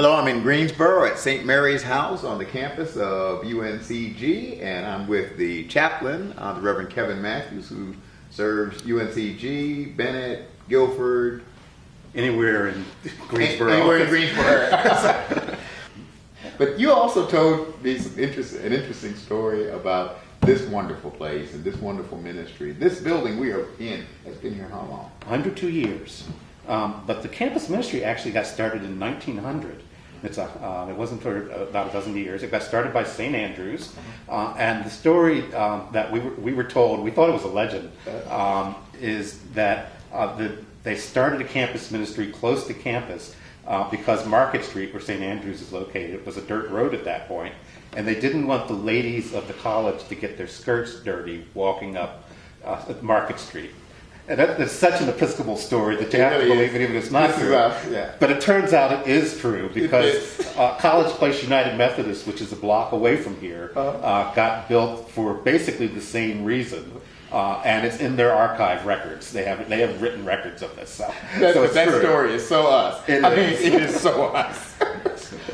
Hello, I'm in Greensboro at St. Mary's House on the campus of UNCG, and I'm with the chaplain, the Reverend Kevin Matthews, who serves UNCG, Bennett, Guilford. Anywhere in Greensboro. Anywhere in Greensboro. But you also told me an interesting story about this wonderful place and this wonderful ministry. This building we are in has been here how long? 102 years. But the campus ministry actually got started in 1900. It wasn't for about a dozen years. It got started by St. Andrews, and the story that we were told, we thought it was a legend, is that they started a campus ministry close to campus because Market Street, where St. Andrews is located, was a dirt road at that point, and they didn't want the ladies of the college to get their skirts dirty walking up Market Street. And that's such an Episcopal story that you have to believe it even if it's not true. Yeah. But it turns out it is true because College Place United Methodist, which is a block away from here, got built for basically the same reason. And it's in their archive records. They have written records of this. So that story is so us. It is so us.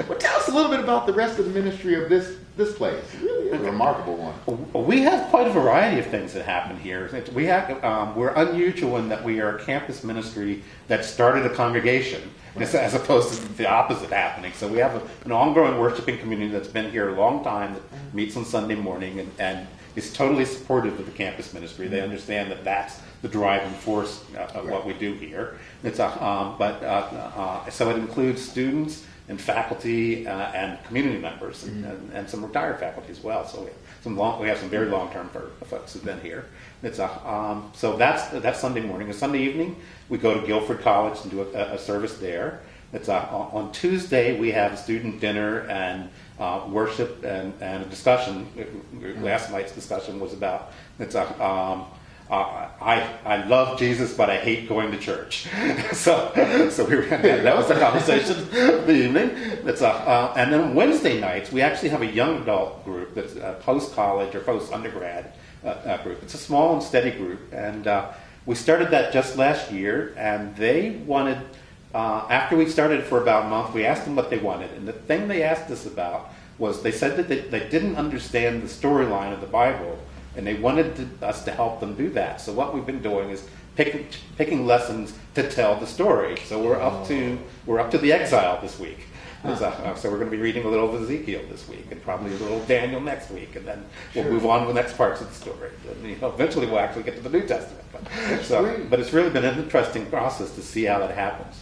Well, tell us a little bit about the rest of the ministry of this place. It really is a remarkable one. We have quite a variety of things that happen here. We're unusual in that we are a campus ministry that started a congregation, as opposed to the opposite happening. So we have an ongoing worshiping community that's been here a long time, that meets on Sunday morning and is totally supportive of the campus ministry. They understand that that's the driving force of what we do here. So it includes students and faculty and community members and some retired faculty as well. So we have some very long-term folks who've been here. So that's Sunday morning. And Sunday evening, we go to Guilford College and do a service there. On Tuesday, we have a student dinner and worship and a discussion. Last night's discussion was about I love Jesus, but I hate going to church. so that was the conversation of the evening. And then on Wednesday nights, we actually have a young adult group that's a post-college or post-undergrad group. It's a small and steady group, and we started that just last year, and they wanted, after we started for about a month, we asked them what they wanted, and the thing they asked us about was they said that they didn't understand the storyline of the Bible, and they wanted us to help them do that. So what we've been doing is picking lessons to tell the story. So we're up to the exile this week. So we're going to be reading a little of Ezekiel this week, and probably a little Daniel next week, and then we'll move on to the next parts of the story. And, eventually we'll actually get to the New Testament. But it's really been an interesting process to see how that happens.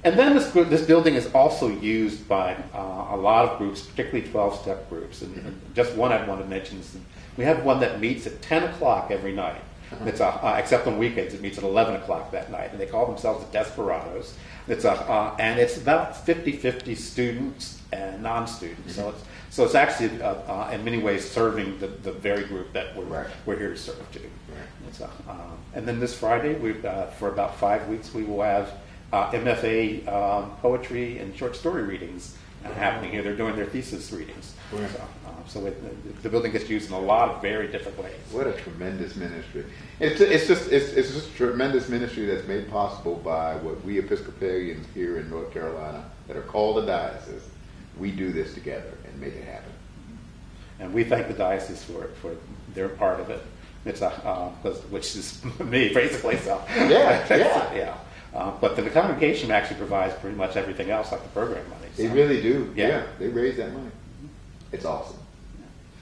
And then this building is also used by a lot of groups, particularly 12-step groups. And just one I want to mention is we have one that meets at 10 o'clock every night. Except on weekends, it meets at 11 o'clock that night. And they call themselves the Desperados. And it's about 50-50 students and non-students. So it's actually, in many ways, serving the very group that we're here to serve to. And then this Friday, for about 5 weeks, we will have MFA poetry and short story readings happening here. They're doing their thesis readings. So the building gets used in a lot of very different ways. What a tremendous ministry! It's just a tremendous ministry that's made possible by what we Episcopalians here in North Carolina that are called the diocese. We do this together and make it happen. And we thank the diocese for their part of it. Which is me basically. So yeah. But the congregation actually provides pretty much everything else, like the program money. They really do. Yeah, they raise that money. It's awesome.